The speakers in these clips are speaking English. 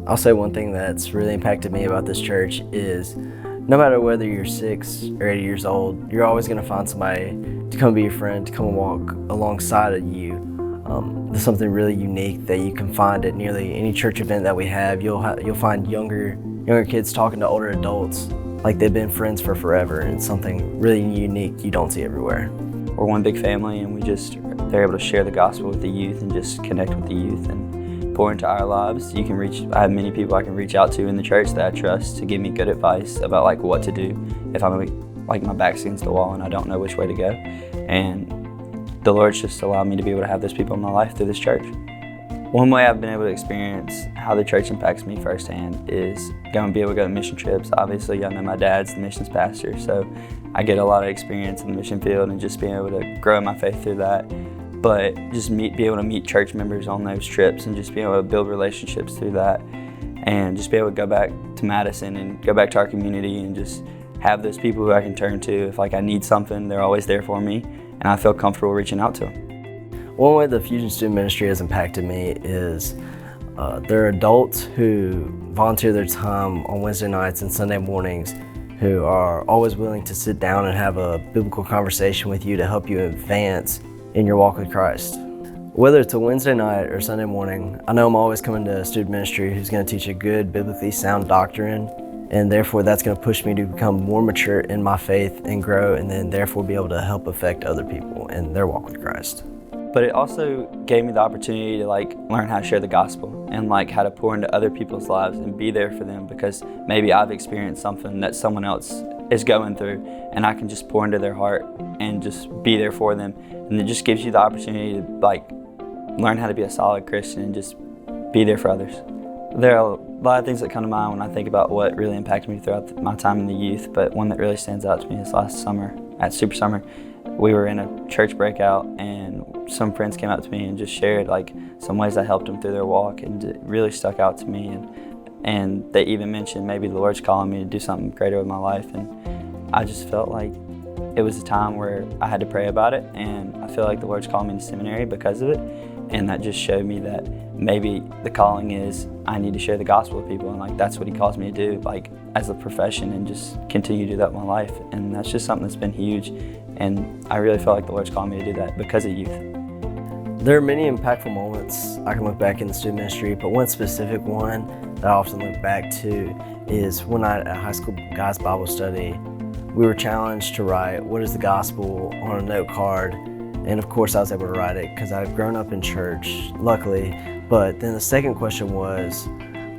I'll say one thing that's really impacted me about this church is no matter whether you're 6 or 80 years old, you're always going to find somebody to come be your friend, to come walk alongside of you. There's something really unique that you can find at nearly any church event that we have. You'll find younger kids talking to older adults like they've been friends for forever, and it's something really unique you don't see everywhere. We're one big family, and they're able to share the gospel with the youth and just connect with the youth and pour into our lives. I have many people I can reach out to in the church that I trust to give me good advice about like what to do if I'm like my back's against the wall and I don't know which way to go. And the Lord's just allowed me to be able to have those people in my life through this church. One way I've been able to experience how the church impacts me firsthand is be able to go to mission trips. Obviously, y'all know my dad's the missions pastor, so I get a lot of experience in the mission field and just being able to grow my faith through that. But just be able to meet church members on those trips and just be able to build relationships through that, and just be able to go back to Madison and go back to our community and just have those people who I can turn to. If like I need something, they're always there for me, and I feel comfortable reaching out to them. One way the Fusion Student Ministry has impacted me is there are adults who volunteer their time on Wednesday nights and Sunday mornings who are always willing to sit down and have a biblical conversation with you to help you advance in your walk with Christ. Whether it's a Wednesday night or Sunday morning, I know I'm always coming to a student ministry who's going to teach a good, biblically sound doctrine, and therefore that's going to push me to become more mature in my faith and grow, and then therefore be able to help affect other people in their walk with Christ. But it also gave me the opportunity to learn how to share the gospel and how to pour into other people's lives and be there for them, because maybe I've experienced something that someone else is going through, and I can just pour into their heart and just be there for them. And it just gives you the opportunity to learn how to be a solid Christian and just be there for others. There are a lot of things that come to mind when I think about what really impacted me throughout my time in the youth, but one that really stands out to me is last summer at Super Summer. We were in a church breakout, and some friends came up to me and just shared some ways I helped them through their walk, and it really stuck out to me. And they even mentioned maybe the Lord's calling me to do something greater with my life, and I just felt like it was a time where I had to pray about it, and I feel like the Lord's called me to seminary because of it, and that just showed me that maybe the calling is I need to share the gospel with people, and that's what He calls me to do, as a profession, and just continue to do that in my life. And that's just something that's been huge, and I really feel like the Lord's called me to do that because of youth. There are many impactful moments I can look back in the student ministry, but one specific one that I often look back to is when at a high school guys Bible study, we were challenged to write, "What is the gospel?" on a note card. And of course I was able to write it because I've grown up in church, luckily. But then the second question was,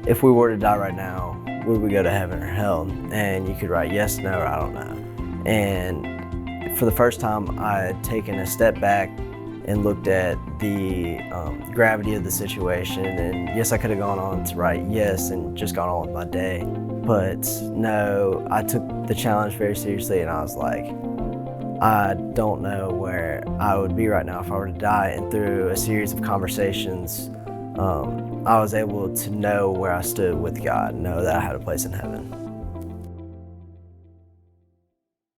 if we were to die right now, would we go to heaven or hell? And you could write yes, no, or I don't know. And for the first time, I had taken a step back and looked at the gravity of the situation. And yes, I could have gone on to write yes and just gone on with my day. But no, I took the challenge very seriously, and I was like, I don't know where I would be right now if I were to die. And through a series of conversations, I was able to know where I stood with God, know that I had a place in heaven.